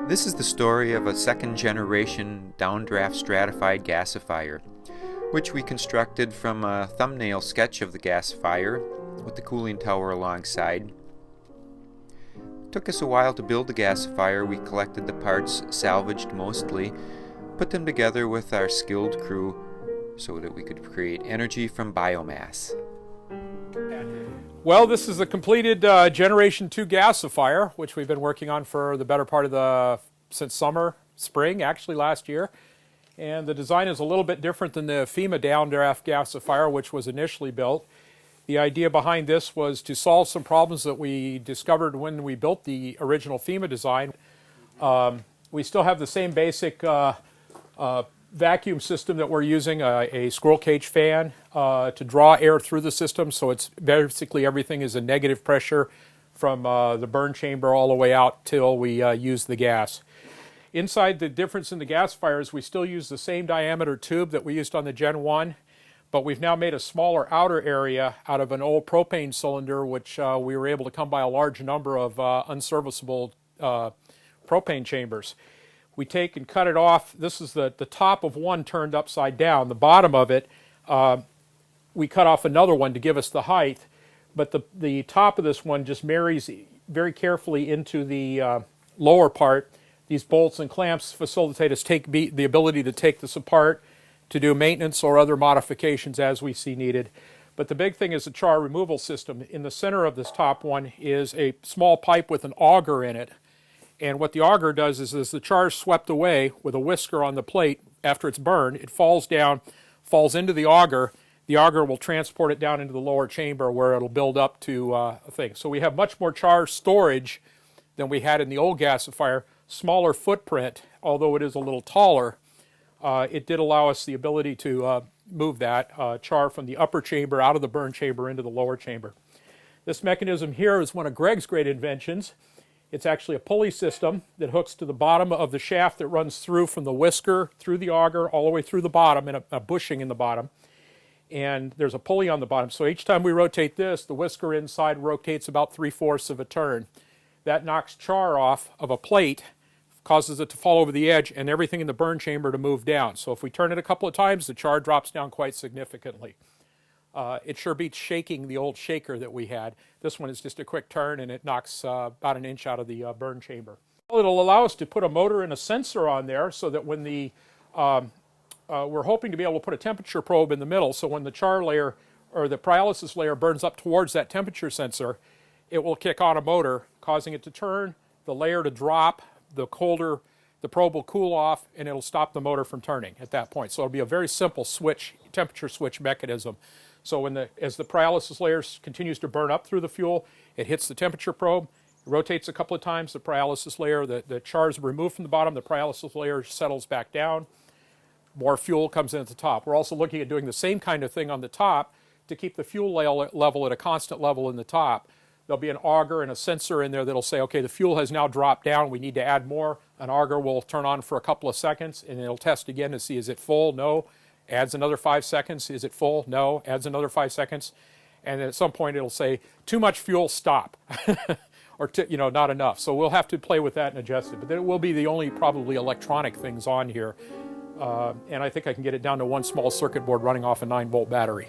This is the story of a second-generation Downdraft Stratified gasifier, which we constructed from a thumbnail sketch of the gasifier with the cooling tower alongside. It took us a while to build the gasifier. We collected the parts, salvaged mostly, put them together with our skilled crew so that we could create energy from biomass. Well, this is a completed Generation 2 gasifier, which we've been working on for the better part of since spring, actually last year. And the design is a little bit different than the FEMA Downdraft gasifier, which was initially built. The idea behind this was to solve some problems that we discovered when we built the original FEMA design. We still have the same basic vacuum system that we're using, a squirrel cage fan to draw air through the system, so it's basically everything is a negative pressure from the burn chamber all the way out till we use the gas. Inside, the difference in the gasifier is we still use the same diameter tube that we used on the Gen 1, but we've now made a smaller outer area out of an old propane cylinder, which we were able to come by a large number of unserviceable propane chambers. We take and cut it off. This is the top of one turned upside down. The bottom of it, we cut off another one to give us the height, but the top of this one just marries very carefully into the lower part. These bolts and clamps facilitate us the ability to take this apart to do maintenance or other modifications as we see needed. But the big thing is the char removal system. In the center of this top one is a small pipe with an auger in it. And what the auger does is as the char is swept away with a whisker on the plate after it's burned, it falls down, falls into the auger. The auger will transport it down into the lower chamber where it'll build up to a thing. So we have much more char storage than we had in the old gasifier. Smaller footprint, although it is a little taller. It did allow us the ability to move that char from the upper chamber out of the burn chamber into the lower chamber. This mechanism here is one of Greg's great inventions. It's actually a pulley system that hooks to the bottom of the shaft that runs through from the whisker, through the auger, all the way through the bottom, and a bushing in the bottom. And there's a pulley on the bottom. So each time we rotate this, the whisker inside rotates about 3/4 of a turn. That knocks char off of a plate, causes it to fall over the edge, and everything in the burn chamber to move down. So if we turn it a couple of times, the char drops down quite significantly. It sure beats shaking the old shaker that we had. This one is just a quick turn and it knocks about an inch out of the burn chamber. It'll allow us to put a motor and a sensor on there so that when we're hoping to be able to put a temperature probe in the middle, so when the char layer or the pyrolysis layer burns up towards that temperature sensor, it will kick on a motor, causing it to turn, the layer to drop, the probe will cool off, and it'll stop the motor from turning at that point. So it'll be a very simple temperature switch mechanism. So as the pyrolysis layer continues to burn up through the fuel, it hits the temperature probe, it rotates a couple of times, the pyrolysis layer, the char is removed from the bottom, the pyrolysis layer settles back down, more fuel comes in at the top. We're also looking at doing the same kind of thing on the top to keep the fuel level at a constant level in the top. There'll be an auger and a sensor in there that'll say, okay, the fuel has now dropped down, we need to add more. An auger will turn on for a couple of seconds, and it'll test again to see, is it full? No. Adds another 5 seconds. Is it full? No. Adds another 5 seconds. And at some point it'll say, too much fuel, stop. Or not enough. So we'll have to play with that and adjust it. But it will be the only probably electronic things on here. And I think I can get it down to one small circuit board running off a 9-volt battery.